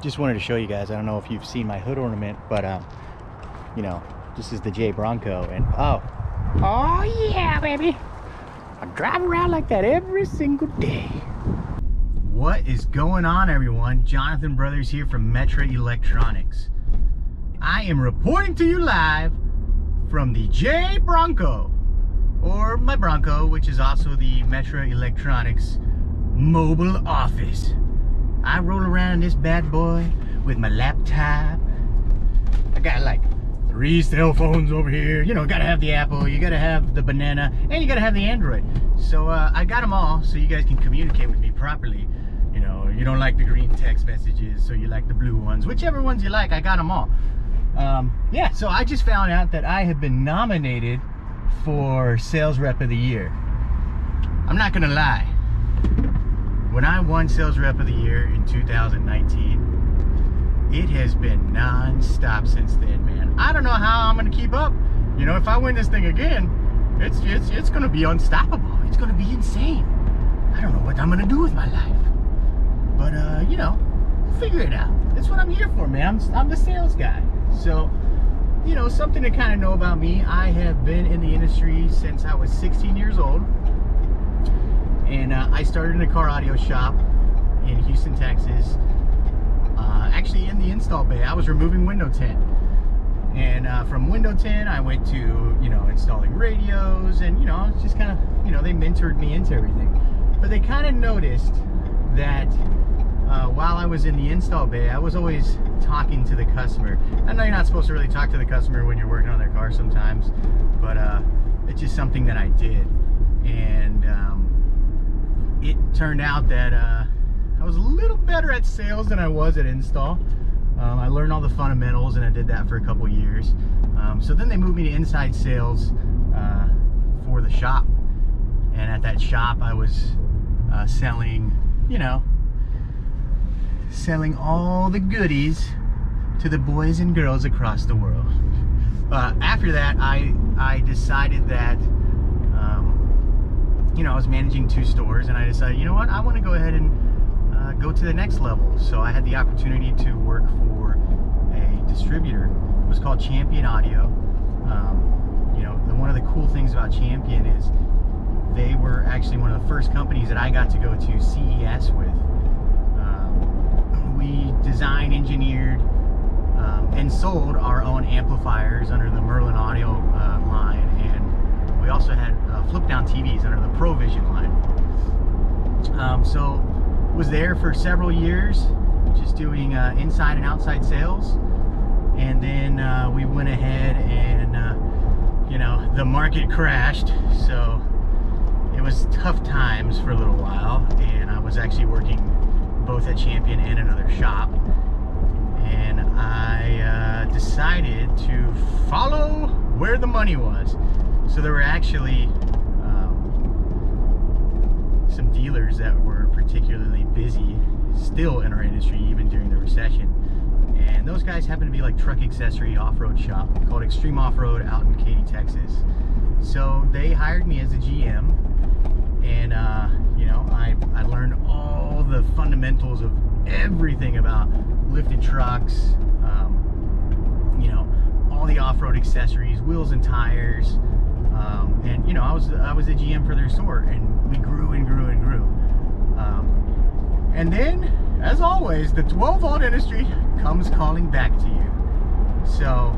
Just wanted to show you guys. I don't know if you've seen my hood ornament, but you know, this is the J Bronco, and oh yeah, baby, I drive around like that every single day. What is going on, everyone? Jonathan Brothers here from Metra Electronics. I am reporting to you live from the J Bronco, or my Bronco, which is also the Metra Electronics mobile office. I roll around this bad boy with my laptop. I got like 3 cell phones over here. You know, gotta have the Apple, you gotta have the banana, and you gotta have the Android. So I got them all so you guys can communicate with me properly. You know, you don't like the green text messages, so you like the blue ones. Whichever ones you like, I got them all. Yeah, so I just found out that I have been nominated for Sales Rep of the Year. I'm not gonna lie. When I won Sales Rep of the Year in 2019, it has been non-stop since then, man. I don't know how I'm gonna keep up. You know, if I win this thing again, it's gonna be unstoppable. It's gonna be insane. I don't know what I'm gonna do with my life. But you know, we'll figure it out. That's what I'm here for, man. I'm the sales guy. So, you know, something to kind of know about me. I have been in the industry since I was 16 years old. And I started in a car audio shop in Houston, Texas. Actually in the install bay. I was removing window tint. And from window tint, I went to, you know, installing radios. And, you know, it's just kind of, you know, they mentored me into everything. But they kind of noticed that while I was in the install bay, I was always talking to the customer. I know you're not supposed to really talk to the customer when you're working on their car sometimes. But it's just something that I did. And it turned out that I was a little better at sales than I was at install. I learned all the fundamentals, and I did that for a couple years. So then they moved me to inside sales for the shop. And at that shop, I was selling, you know, selling all the goodies to the boys and girls across the world. After that, I decided that you know, I was managing 2 stores, and I decided, you know what, I want to go ahead and go to the next level. So I had the opportunity to work for a distributor. It was called Champion Audio. You know, one of the cool things about Champion is they were actually one of the first companies that I got to go to CES with. We designed, engineered, and sold our own amplifiers under the Merlin Audio line, and we also had flip-down TVs under the ProVision line. So was there for several years, just doing inside and outside sales, and then we went ahead and you know, the market crashed, so it was tough times for a little while, and I was actually working both at Champion and another shop, and I decided to follow where the money was. So there were actually some dealers that were particularly busy still in our industry, even during the recession. And those guys happened to be like truck accessory off-road shop called Extreme Off-Road out in Katy, Texas. So they hired me as a GM, and you know, I learned all the fundamentals of everything about lifted trucks, you know, all the off-road accessories, wheels and tires. And you know, I was the GM for their store, and we grew and grew and grew. And then, as always, the 12-volt industry comes calling back to you. So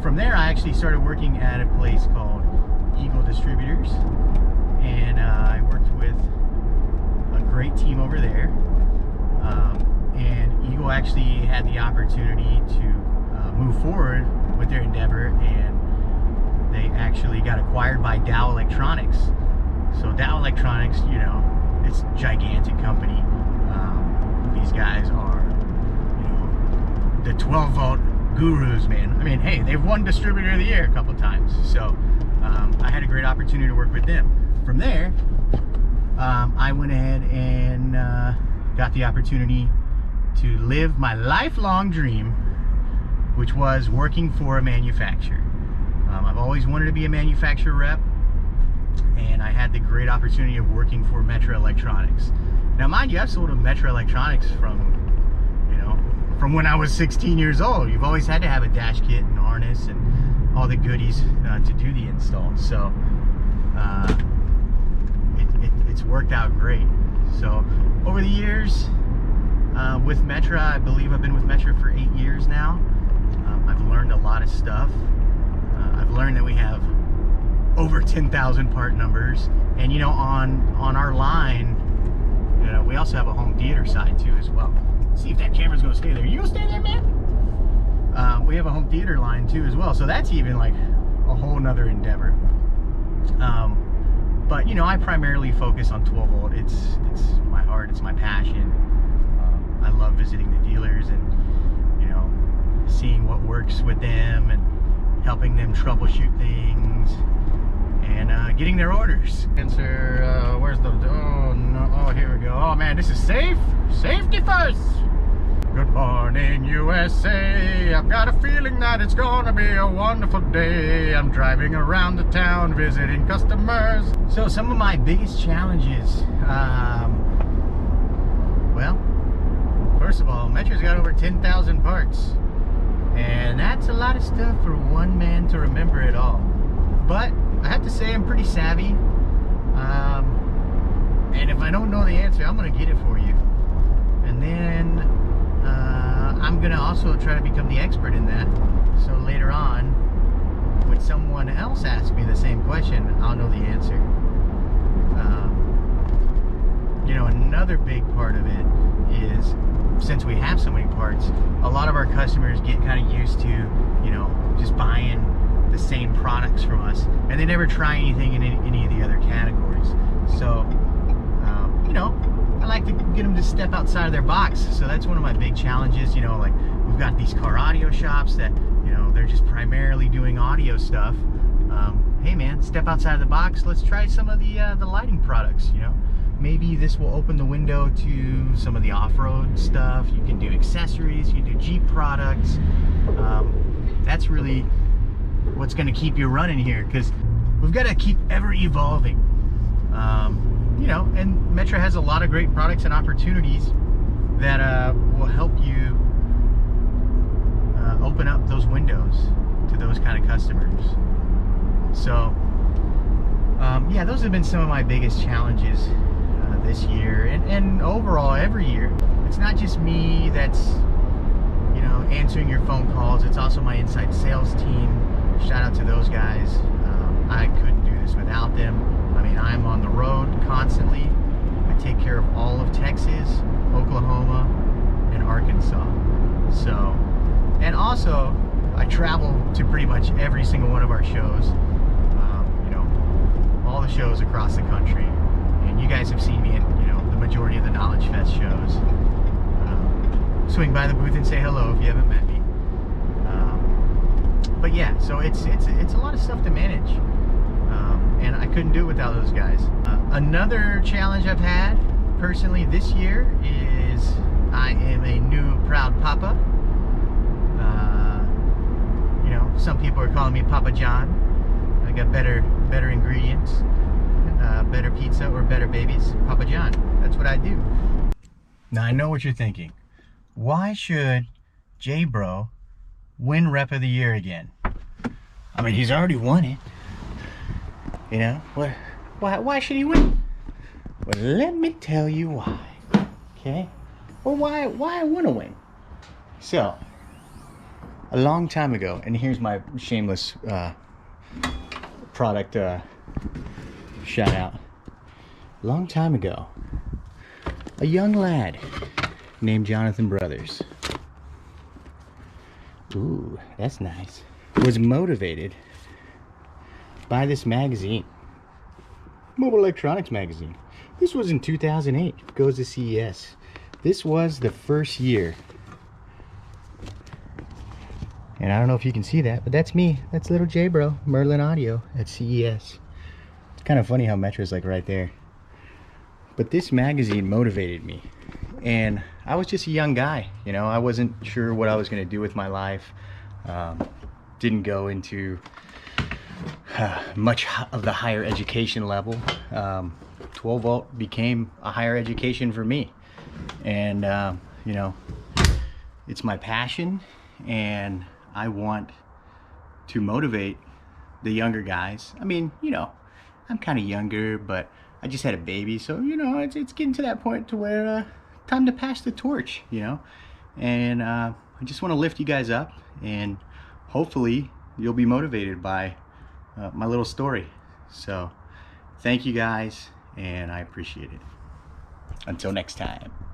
from there, I actually started working at a place called Eagle Distributors, and I worked with a great team over there. And Eagle actually had the opportunity to move forward with their endeavor, and they actually got acquired by Dow Electronics. So Dow Electronics, you know, it's a gigantic company. These guys are, you know, the 12-volt gurus, man. I mean, hey, they've won Distributor of the Year a couple times. So I had a great opportunity to work with them. From there, I went ahead and got the opportunity to live my lifelong dream, which was working for a manufacturer. I've always wanted to be a manufacturer rep, and I had the great opportunity of working for Metra Electronics. Now, mind you, I've sold to Metra Electronics from, you know, from when I was 16 years old. You've always had to have a dash kit and harness and all the goodies to do the install. So it's worked out great. So over the years with Metra, I believe I've been with Metra for 8 years now. I've learned a lot of stuff. I've learned that we have over 10,000 part numbers, and you know, on our line, you know, we also have a home theater side too as well. Let's see if that camera's gonna stay there. You gonna stay there, man? We have a home theater line too as well, so that's even like a whole nother endeavor. But you know, I primarily focus on 12 volt. It's my heart, it's my passion. I love visiting the dealers and, you know, seeing what works with them and helping them troubleshoot things and getting their orders. Answer, where's the, oh no, oh here we go. Oh man, this is safety first. Good morning USA, I've got a feeling that it's gonna be a wonderful day. I'm driving around the town visiting customers. So some of my biggest challenges, well, first of all, Metra's got over 10,000 parts, and that's a lot of stuff for one man to remember it all. But I have to say I'm pretty savvy, and if I don't know the answer, I'm gonna get it for you. And then I'm gonna also try to become the expert in that, so later on when someone else asks me the same question, I'll know the answer. You know, another big part of it is, since we have so many parts, a lot of our customers get kind of used to, you know, just buying the same products from us, and they never try anything in any of the other categories. So you know, I like to get them to step outside of their box. So that's one of my big challenges. You know, like we've got these car audio shops that, you know, they're just primarily doing audio stuff. Hey man, step outside of the box. Let's try some of the lighting products. You know, maybe this will open the window to some of the off-road stuff. You can do accessories, you can do Jeep products. That's really what's going to keep you running here, because we've got to keep ever evolving. You know, and Metra has a lot of great products and opportunities that will help you open up those windows to those kind of customers. So yeah, those have been some of my biggest challenges this year, and overall every year. It's not just me that's, you know, answering your phone calls. It's also my inside sales team. Shout out to those guys. I couldn't do this without them. I mean, I'm on the road constantly. I take care of all of Texas, Oklahoma, and Arkansas. So, and also I travel to pretty much every single one of our shows. You know, all the shows across the country. And you guys have seen me in, you know, the majority of the Knowledge Fest shows. Swing by the booth and say hello if you haven't met me. But yeah, so it's a lot of stuff to manage, and I couldn't do it without those guys. Another challenge I've had personally this year is I am a new proud papa. You know, some people are calling me Papa John. I got better ingredients, better pizza or better babies. Papa John. That's what I do. Now I know what you're thinking. Why should J-Bro win Rep of the Year again? I mean, he's already won it. You know, why should he win? Well, let me tell you why. Okay? Well, why I want to win. So, a long time ago, and here's my shameless product shout out. A long time ago, a young lad named Jonathan Brothers, ooh, that's nice, was motivated by this magazine, Mobile Electronics Magazine. This was in 2008, goes to CES. This was the first year, and I don't know if you can see that, but that's me. That's little J-Bro, Merlin Audio at CES. It's kind of funny how Metra's like right there. But this magazine motivated me, and I was just a young guy, you know. I wasn't sure what I was going to do with my life. Didn't go into much of the higher education level. 12 volt became a higher education for me, and you know, It's my passion, and I want to motivate the younger guys. I mean, you know, I'm kind of younger, but I just had a baby, so you know, it's getting to that point to where time to pass the torch, you know. And I just want to lift you guys up, and hopefully you'll be motivated by my little story. So thank you guys, and I appreciate it. Until next time.